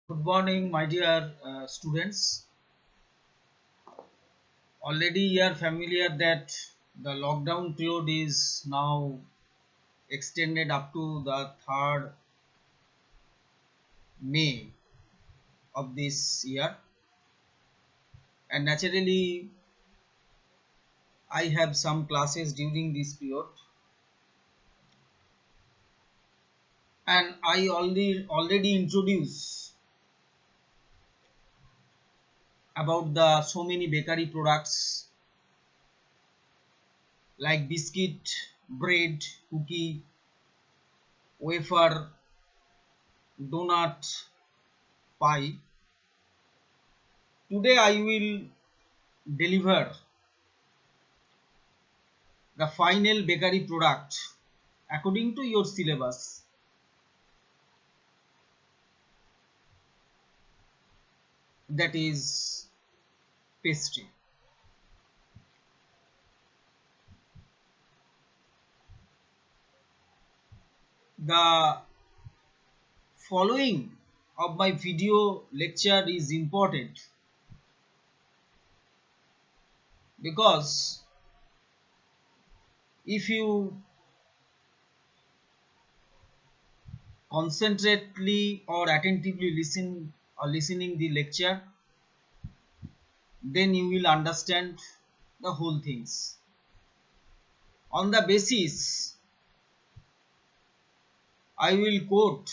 Good morning, my dear students. Already you are familiar that the lockdown period is now extended up to the 3rd May of this year, and naturally I have some classes during this period, and I already introduced about the so many bakery products like biscuit, bread, cookie, wafer, donut, pie. Today I will deliver the final bakery product according to your syllabus, that is pastry. The following of my video lecture is important because if you concentrately or attentively listening the lecture, then you will understand the whole things. On the basis, I will quote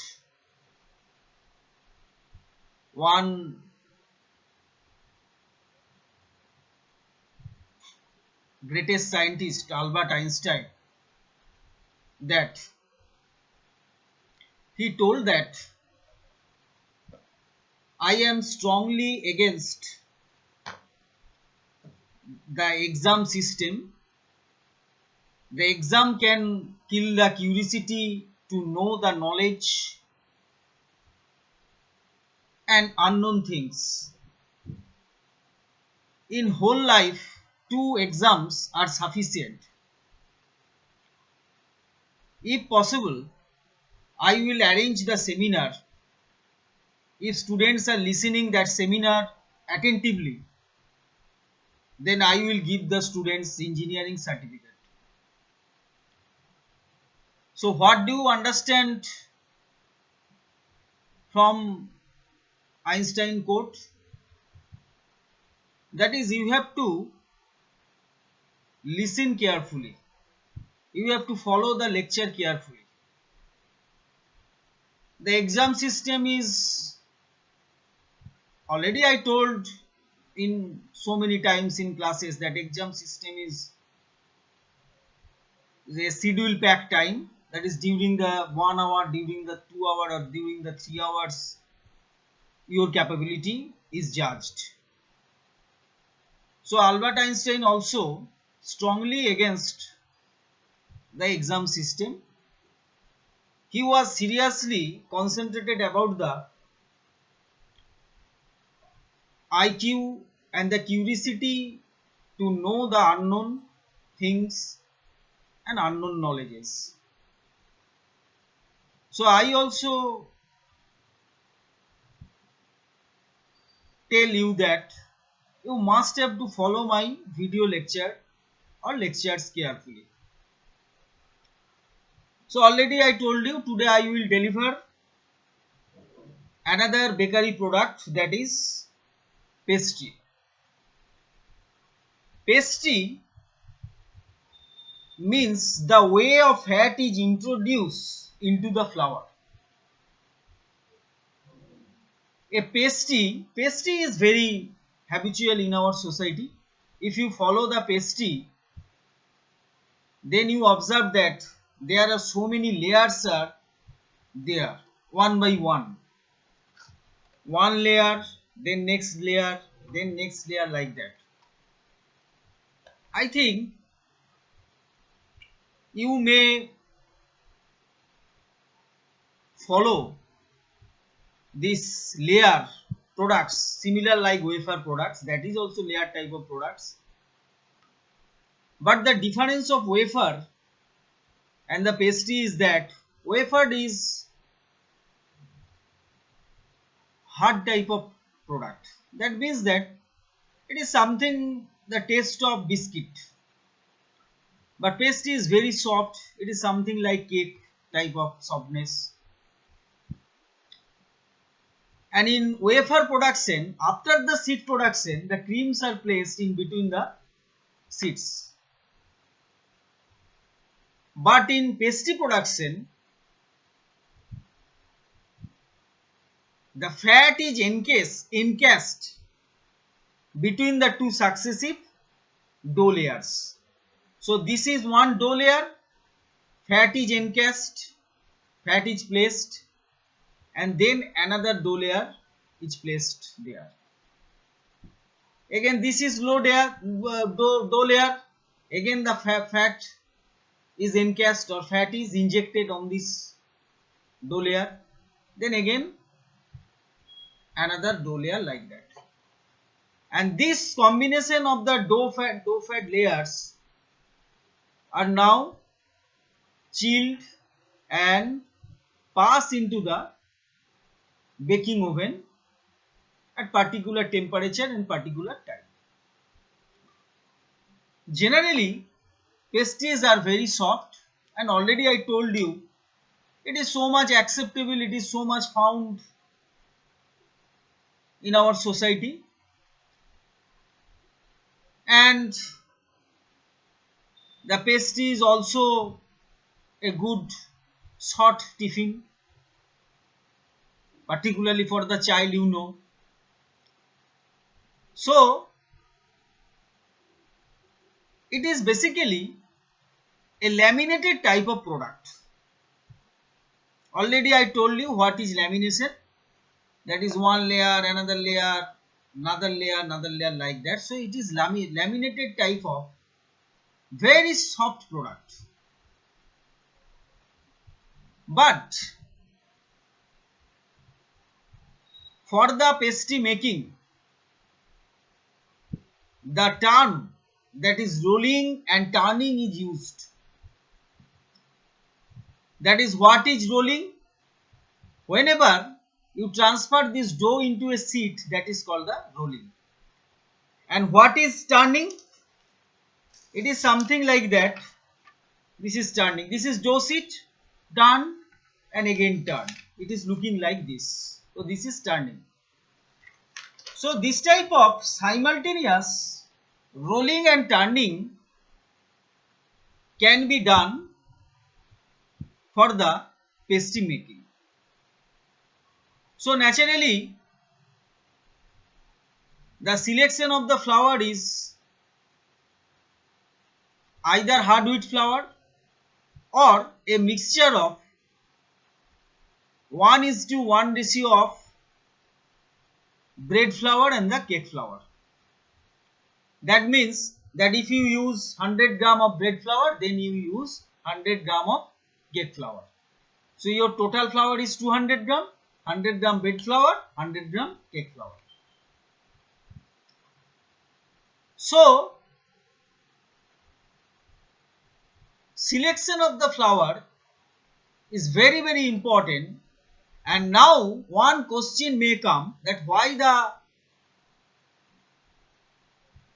one greatest scientist, Albert Einstein, that he told that I am strongly against the exam system. The exam can kill the curiosity to know the knowledge and unknown things. In whole life, two exams are sufficient. If possible, I will arrange the seminar. If students are listening that seminar attentively, then I will give the students engineering certificate. So what do you understand from Einstein quote? That is, you have to listen carefully. You have to follow the lecture carefully. The exam system is, already I told in so many times in classes, that exam system is a schedule packed time, that is during the 1 hour, during the 2 hour, or during the 3 hours your capability is judged. So Albert Einstein also strongly against the exam system. He was seriously concentrated about the IQ and the curiosity to know the unknown things and unknown knowledges. So I also tell you that you must have to follow my video lecture or lectures carefully. So already I told you today I will deliver another bakery product, that is pastry. Pastry means the way of fat is introduced into the flour. A pastry is very habitual in our society. If you follow the pastry, then you observe that there are so many layers are there, one by one layer, then next layer, then next layer, like that. I think you may follow this layer products similar like wafer products, that is also layer type of products. But the difference of wafer and the pastry is that wafer is hard type of product. That means that it is something the taste of biscuit, but pastry is very soft. It is something like cake type of softness. And in wafer production, after the seed production, the creams are placed in between the seeds. But in pastry production, the fat is encased between the two successive dough layers. So this is one dough layer, fat is encased, fat is placed, and then another dough layer is placed there. Again this is dough layer, again the fat is encased or fat is injected on this dough layer, then again another dough layer like that. And this combination of the dough fat layers are now chilled and pass into the baking oven at particular temperature and particular time. Generally, pastries are very soft, and already I told you it is so much acceptable, it is so much found in our society, and the pastry is also a good short tiffin, particularly for the child, you know. So it is basically a laminated type of product. Already I told you what is lamination. That is one layer, another layer, another layer, another layer, like that. So it is laminated type of very soft product. But for the pastry making, the term that is rolling and turning is used. That is, what is rolling? Whenever you transfer this dough into a sheet, that is called the rolling. And what is turning? It is something like that. This is turning. This is dough sheet, turn and again turn. It is looking like this. So this is turning. So this type of simultaneous rolling and turning can be done for the pastry making. So naturally, the selection of the flour is either hard wheat flour or a mixture of 1:1 ratio of bread flour and the cake flour. That means that if you use 100 gram of bread flour, then you use 100 gram of cake flour. So your total flour is 200 gram, 100 gram bread flour, 100 gram cake flour. So selection of the flour is very, very important. And now one question may come, that why the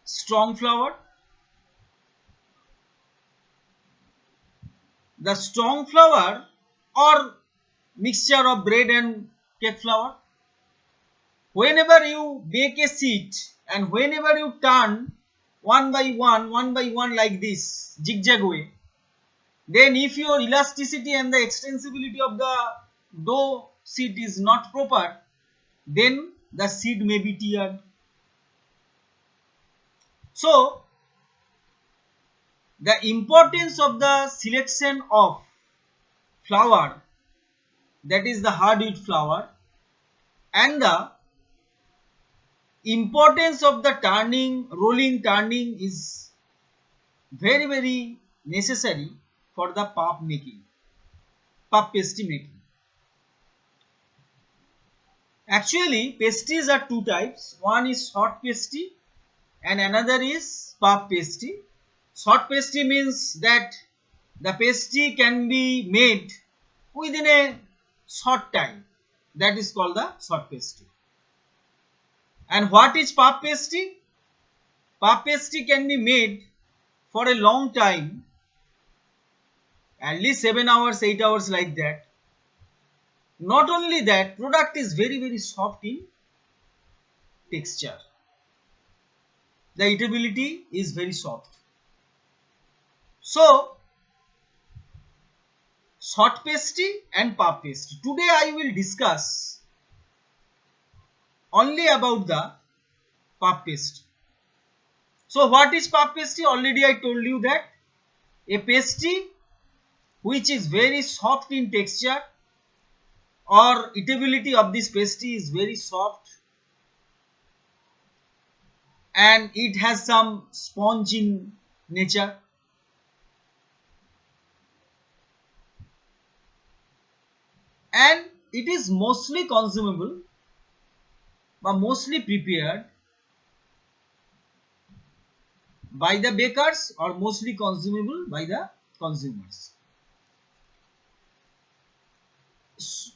strong flour? The strong flour or mixture of bread and cake flour, whenever you bake a sheet and whenever you turn one by one like this zigzag way, then if your elasticity and the extensibility of the dough sheet is not proper, then the sheet may be teared. So the importance of the selection of flour, that is the hard wheat flour, and the importance of the rolling turning is very, very necessary for the puff pastry making. Actually, pastries are two types. One is short pastry and another is puff pastry. Short pastry means that the pastry can be made within a short time. That is called the short pastry. And what is puff pastry? Puff pastry can be made for a long time, at least 7 hours, 8 hours like that. Not only that, product is very soft in texture. The eatability is very soft. So, short pastry and puff pastry. Today I will discuss only about the puff pastry. So, what is puff pastry? Already I told you that a pastry which is very soft in texture, or eatability of this pastry is very soft, and it has some sponge in nature, and it is mostly consumable or mostly prepared by the bakers or mostly consumable by the consumers.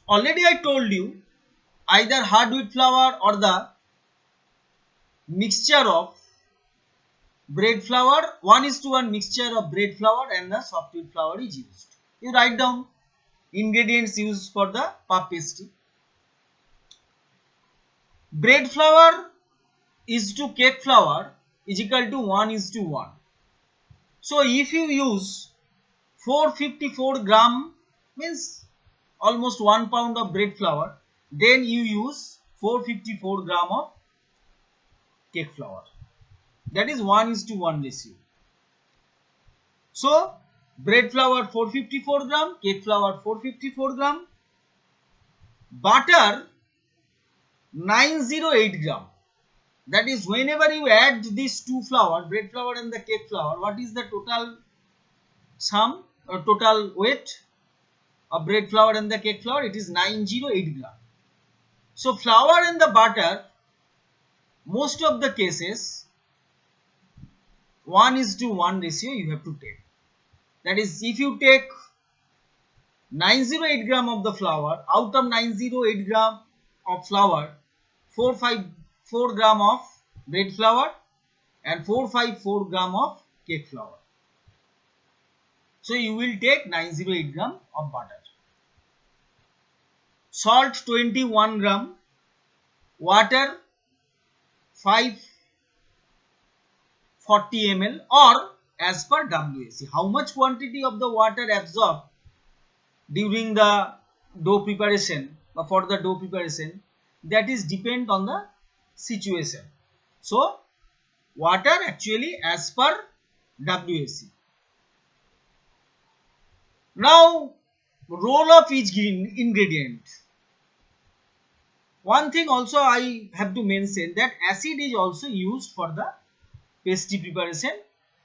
Already I told you, either hard wheat flour or the mixture of bread flour, 1:1 mixture of bread flour and the soft wheat flour is used. You write down ingredients used for the puff pastry. Bread flour is to cake flour is equal to 1:1. So if you use 454 gram, means almost 1 pound of bread flour, then you use 454 gram of cake flour. That is 1:1 ratio. So bread flour 454 gram, cake flour 454 gram, butter 908 gram. That is, whenever you add these two flour, bread flour and the cake flour, what is the total sum or total weight of bread flour and the cake flour? It is 908 gram. So flour and the butter, most of the cases 1:1 ratio you have to take. That is, if you take 908 gram of the flour, out of 908 gram of flour, 454 gram of bread flour and 454 gram of cake flour. So you will take 908 gram of butter. Salt 21 gram, water 540 ml, or as per WAC. How much quantity of the water absorbed during the dough preparation or for the dough preparation, that is depend on the situation. So water actually as per WAC. Now, role of each ingredient. One thing also I have to mention, that acid is also used for the pastry preparation.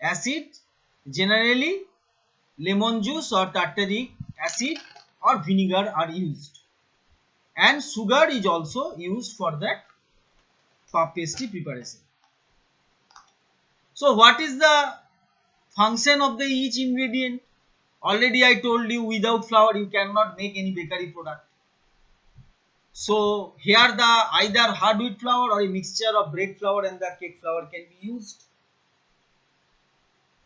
Acid, generally lemon juice or tartaric acid or vinegar are used, and sugar is also used for that puff pastry preparation. So what is the function of the each ingredient? Already I told you, without flour you cannot make any bakery product. So here the either hard wheat flour or a mixture of bread flour and the cake flour can be used.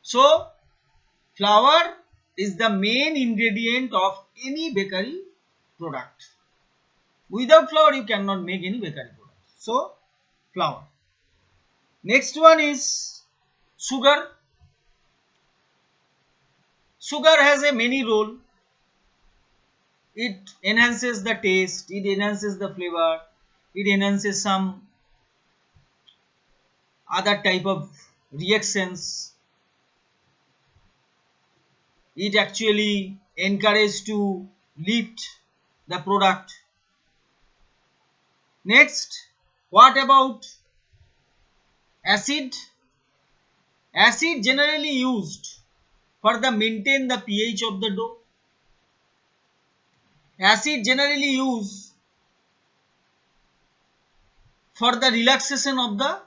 So flour is the main ingredient of any bakery product. Without flour you cannot make any bakery product. So flour. Next one is sugar. Sugar has a many role. It enhances the taste, it enhances the flavor, it enhances some other type of reactions. It actually encourages to lift the product. Next, what about acid? Acid generally used for the maintain the pH of the dough. Acid generally used for the relaxation of the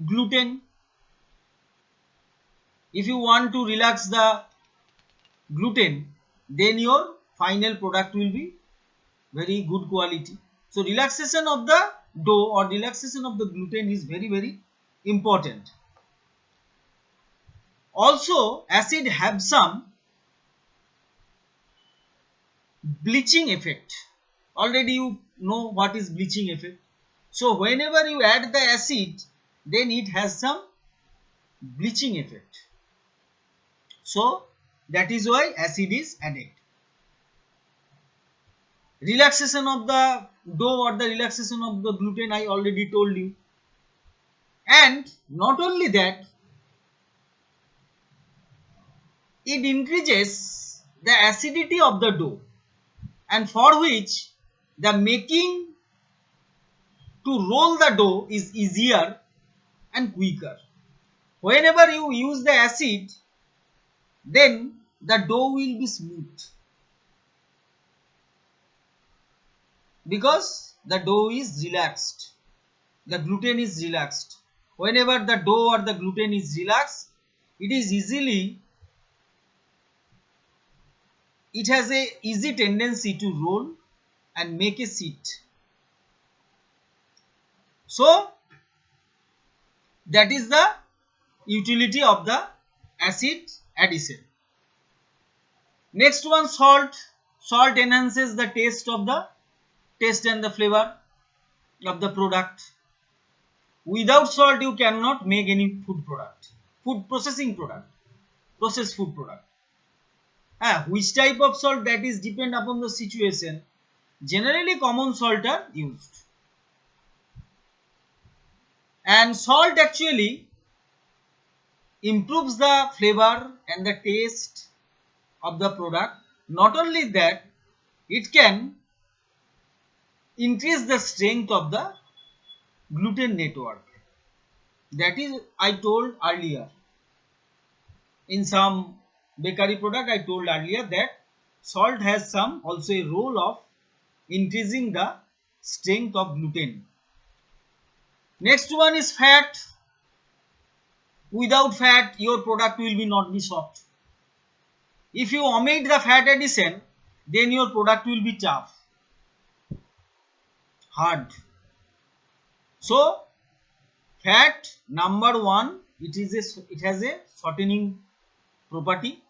gluten. If you want to relax the gluten, then your final product will be very good quality. So relaxation of the dough or relaxation of the gluten is very, very important. Also, acid have some bleaching effect. Already you know what is bleaching effect. So whenever you add the acid, then it has some bleaching effect. So that is why acid is added. Relaxation of the dough or the relaxation of the gluten, I already told you. And not only that, it increases the acidity of the dough, and for which the making to roll the dough is easier and quicker. Whenever you use the acid, then the dough will be smooth because the dough is relaxed, the gluten is relaxed. Whenever the dough or the gluten is relaxed, it is easily, it has a easy tendency to roll and make a sheet. So that is the utility of the acid addition. Next one, salt. Salt enhances the taste and the flavor of the product. Without salt you cannot make any food product, food processing product, processed food product. Which type of salt, that is depend upon the situation. Generally common salt are used, and salt actually improves the flavor and the taste of the product. Not only that, it can increase the strength of the gluten network. That is, I told earlier. In some bakery product, I told earlier that salt has some also a role of increasing the strength of gluten. Next one is fat. Without fat, your product will be not be soft. If you omit the fat addition, then your product will be tough, hard. So fat, number one, it has a shortening property.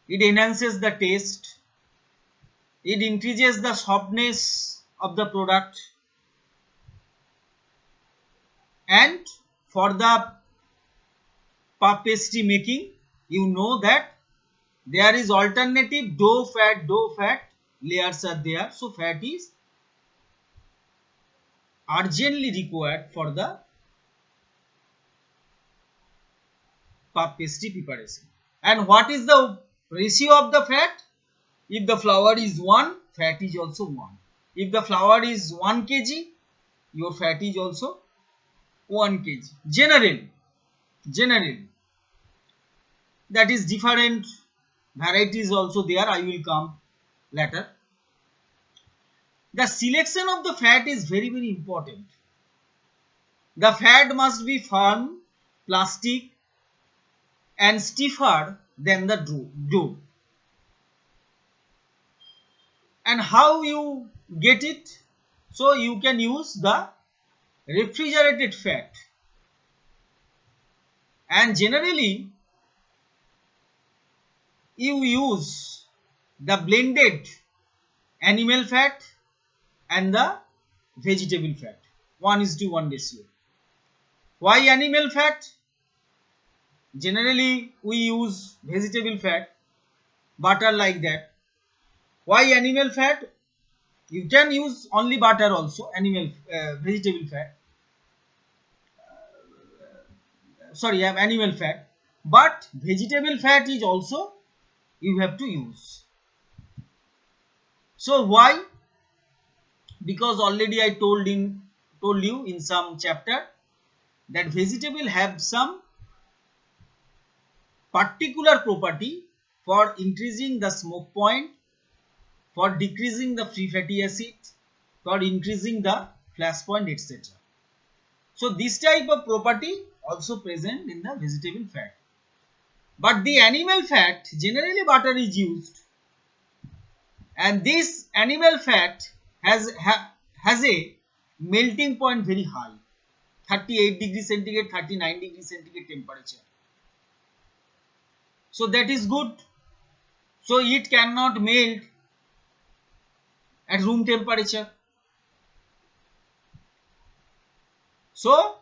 It enhances the taste. It increases the softness of the product. And for the puff pastry making, you know that there is alternative dough fat layers are there. So fat is urgently required for the puff pastry preparation. And what is the ratio of the fat? If the flour is 1, fat is also 1. If the flour is 1 kg, your fat is also 1 kg. Generally, that is different varieties also there. I will come later. The selection of the fat is very, very important. The fat must be firm, plastic, and stiffer than the dough. And how you get it? So you can use the refrigerated fat, and generally you use the blended animal fat and the vegetable fat, 1:1 ratio. Why animal fat? Generally we use vegetable fat, butter like that. Why animal fat? You can use only butter also, vegetable fat. Sorry, I have animal fat, but vegetable fat is also you have to use. So why? Because already I told you in some chapter that vegetable have some particular property for increasing the smoke point, for decreasing the free fatty acid, for increasing the flash point, etc. So this type of property also present in the vegetable fat. But the animal fat, generally butter is used, and this animal fat has a melting point very high, 38 degree centigrade, 39 degree centigrade temperature. So that is good. So it cannot melt at room temperature. So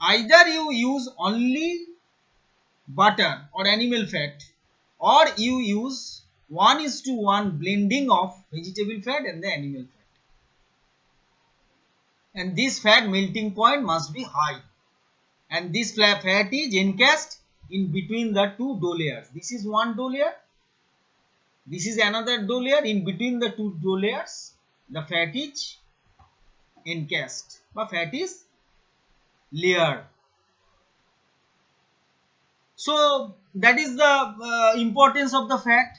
either you use only butter or animal fat, or you use 1:1 blending of vegetable fat and the animal fat. And this fat melting point must be high. And this fat is encased in between the two dough layers. This is one dough layer. This is another dough layer. In between the two dough layers, the fat is encased. The fat is layered. So that is the importance of the fat.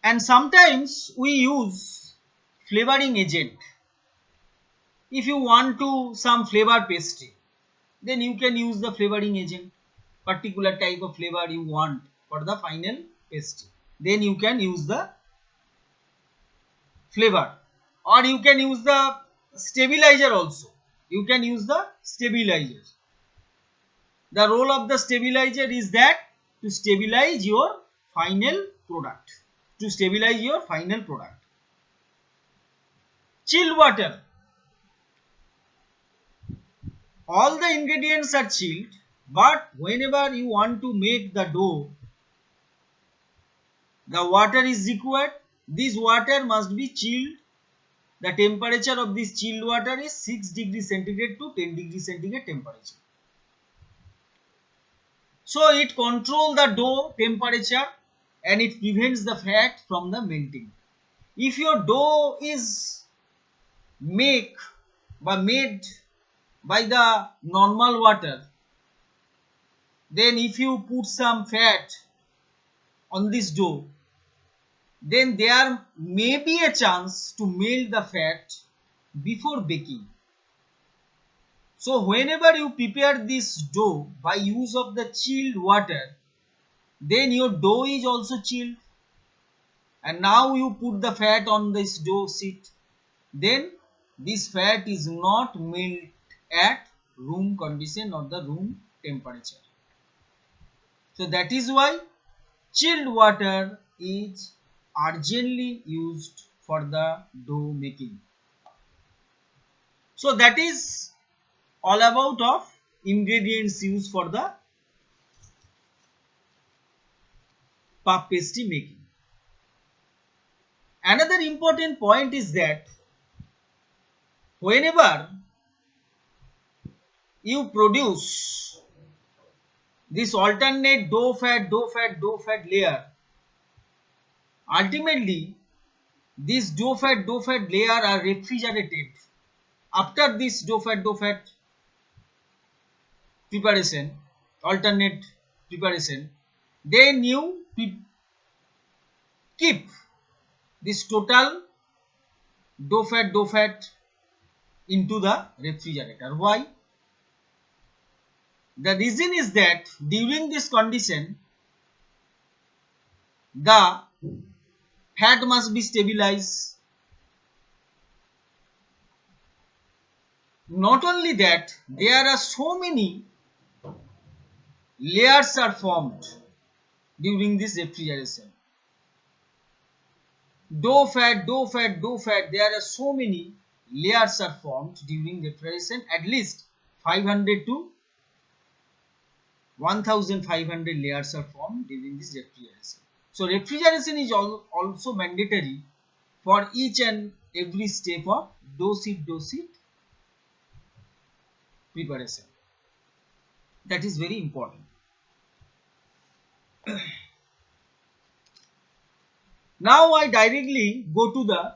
And sometimes we use flavoring agent. If you want to some flavor pastry, then you can use the flavoring agent, particular type of flavor you want for the final pastry. Then you can use the flavor, or you can use the stabilizer also. You can use the stabilizer. The role of the stabilizer is that to stabilize your final product. To stabilize your final product. Chilled water. All the ingredients are chilled, but whenever you want to make the dough, the water is required. This water must be chilled. The temperature of this chilled water is 6 degrees centigrade to 10 degrees centigrade temperature. So it controls the dough temperature and it prevents the fat from the melting. If your dough is made by the normal water, then if you put some fat on this dough, then there may be a chance to melt the fat before baking. So whenever you prepare this dough by use of the chilled water, then your dough is also chilled. And now you put the fat on this dough sheet, then this fat is not melt at room condition or the room temperature. So that is why chilled water is urgently used for the dough making. So that is all about of ingredients used for the puff pastry making. Another important point is that whenever you produce this alternate dough fat layer, ultimately this dough fat layer are refrigerated. After this dough fat preparation, alternate preparation, then you keep this total dough fat into the refrigerator. Why? The reason is that during this condition, the fat must be stabilized. Not only that, there are so many layers are formed during this refrigeration. Dough fat, there are so many layers are formed during refrigeration. At least 500 to 1500 layers are formed during this refrigeration. So refrigeration is also mandatory for each and every step of dough sheet preparation. That is very important. Now I directly go to the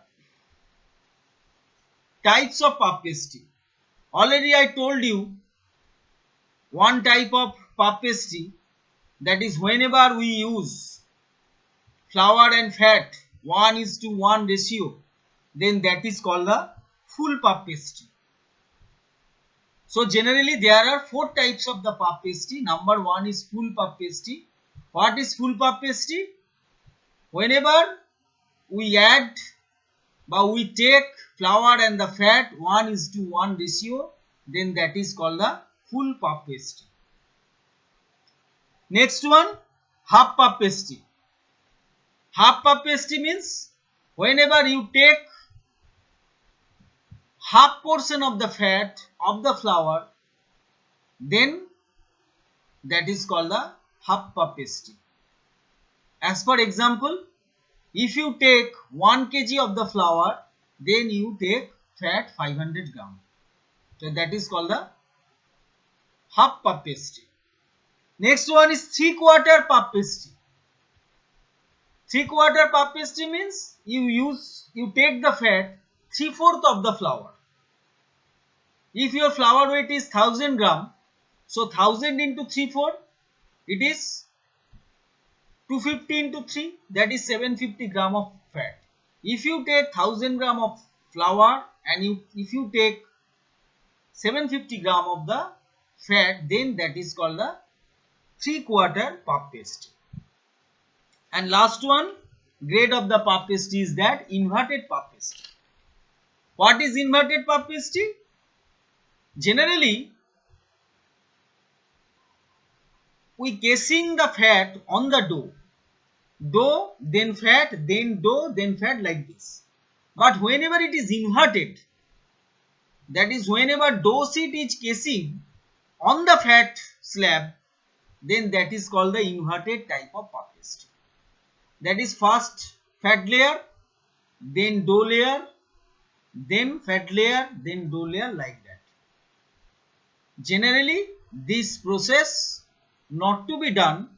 types of puff pastry. Already I told you one type of puff pastry, that is whenever we use flour and fat 1:1 ratio, then that is called the full puff pastry. So generally there are 4 types of the puff pastry. Number 1 is full puff pastry. What is full puff pastry? Whenever we add but we take flour and the fat 1:1 ratio, then that is called the full puff pastry. Next one, half puff pastry. Half puff pastry means whenever you take half portion of the fat of the flour, then that is called the half puff pastry. As per example, if you take 1 kg of the flour, then you take fat 500 gram. So that is called the half puff pastry. Next one is 3/4 puff pastry. 3/4 puff pastry means you take the fat 3/4 of the flour. If your flour weight is 1000 gram, so 1000 into 3/4, it is 250 into 3, that is 750 gram of fat. If you take 1000 gram of flour and if you take 750 gram of the fat, then that is called the 3/4 puff pastry. And last one grade of the puff pastry is that inverted puff pastry. What is inverted puff pastry? Generally, we casing the fat on the dough, then fat, then dough, then fat, like this. But whenever it is inverted, that is whenever dough sheet is casing on the fat slab, then that is called the inverted type of puff pastry. That is first fat layer, then dough layer, then fat layer, then dough layer, like that. Generally, this process not to be done,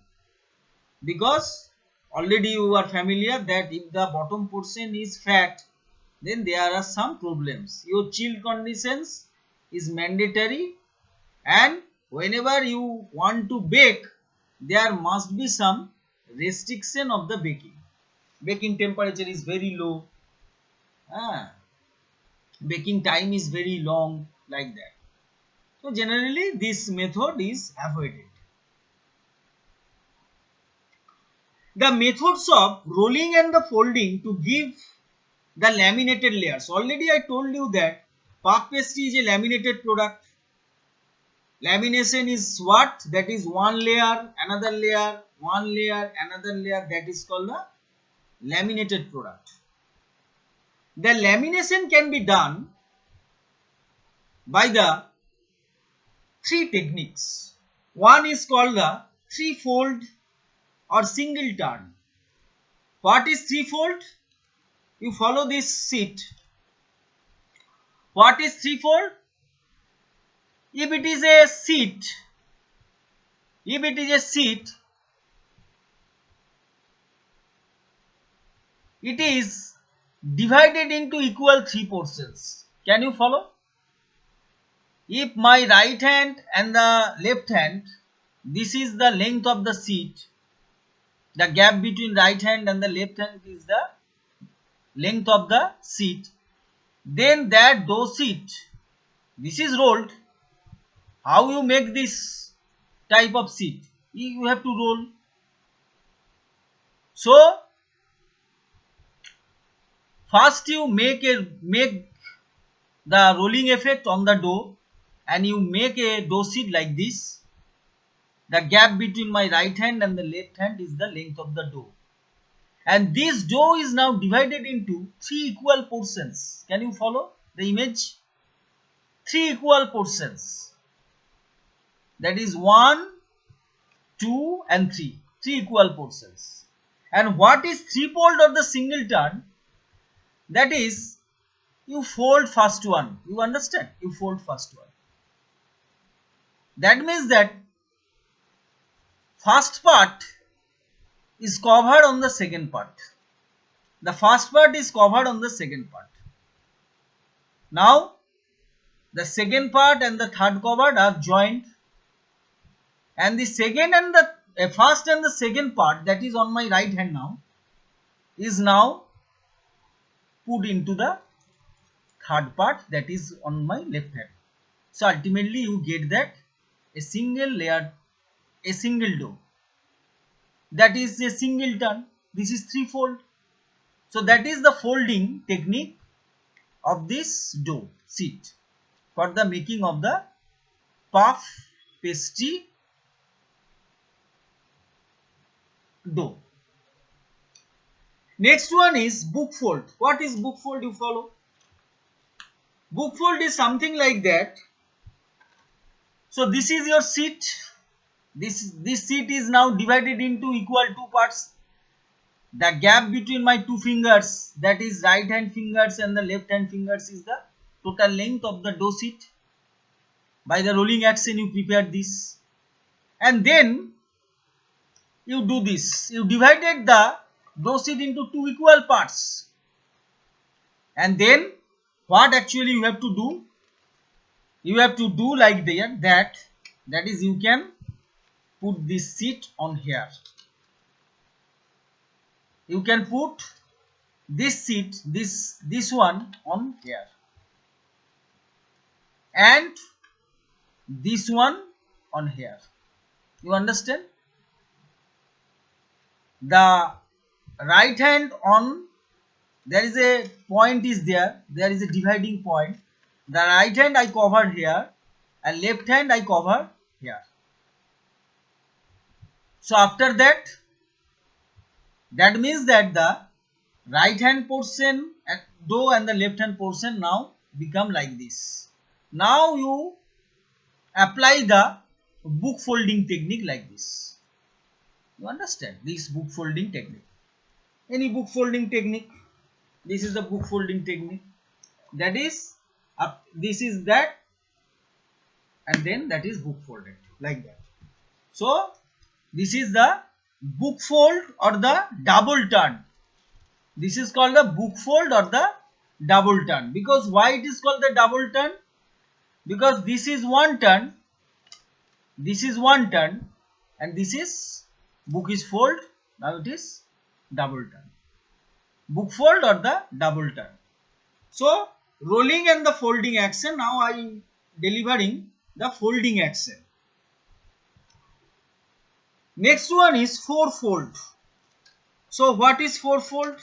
because already you are familiar that if the bottom portion is fat, then there are some problems. Your chill conditions is mandatory, and whenever you want to bake, there must be some restriction of the baking. Baking temperature is very low, baking time is very long, like that. So generally this method is avoided. The methods of rolling and the folding to give the laminated layers. Already I told you that puff pastry is a laminated product. Lamination is what? That is one layer, another layer, one layer, another layer. That is called the laminated product. The lamination can be done by the three techniques. One is called the three-fold or single turn. What is threefold? You follow this sheet. What is threefold? If it is a sheet, it is divided into equal three portions. Can you follow? If my right hand and the left hand, this is the length of the sheet, the gap between right hand and the left hand is the length of the sheet, then that dough sheet, this is rolled. How you make this type of sheet? You have to roll. So first you make the rolling effect on the dough, and you make a dough sheet like this. The gap between my right hand and the left hand is the length of the dough. And this dough is now divided into three equal portions. Can you follow the image? Three equal portions. That is 1, 2 and 3. Three equal portions. And what is threefold of the single turn? That is, you fold first one. You understand? You fold first one. That means that first part is covered on the second part. The first part is covered on the second part. Now, the second part and the third covered are joined, and the second and the first and the second part, that is on my right hand now, is now put into the third part, that is on my left hand. So ultimately you get that a single layer, a single dough, that is a single turn. This is threefold. So that is the folding technique of this dough sheet for the making of the puff pastry dough. Next one is book fold. What is book fold? You follow. Book fold is something like that. So this is your sheet. This sheet is now divided into equal two parts. The gap between my two fingers, that is right hand fingers and the left hand fingers, is the total length of the dough sheet. By the rolling action you prepare this, and then you do this. You divided the dough sheet into two equal parts, and then what actually you have to do? You have to do like that. That is, you can put this sheet on here. You can put this sheet, this one on here, and this one on here. You understand? The right hand on, there is a point is there. There is a dividing point. The right hand I cover here, and left hand I cover here. So after that, that means that the right hand portion and dough and the left hand portion now become like this. Now you apply the book folding technique like this. You understand this book folding technique? Any book folding technique? This is the book folding technique. That is this is that, and then that is book folded like that. So this is the book fold or the double turn. This is called the book fold or the double turn. Because why it is called the double turn? Because this is one turn, this is one turn, and this is book is fold. Now it is double turn. Book fold or the double turn. So rolling and the folding action. Now I am delivering the folding action. Next one is fourfold. So what is fourfold?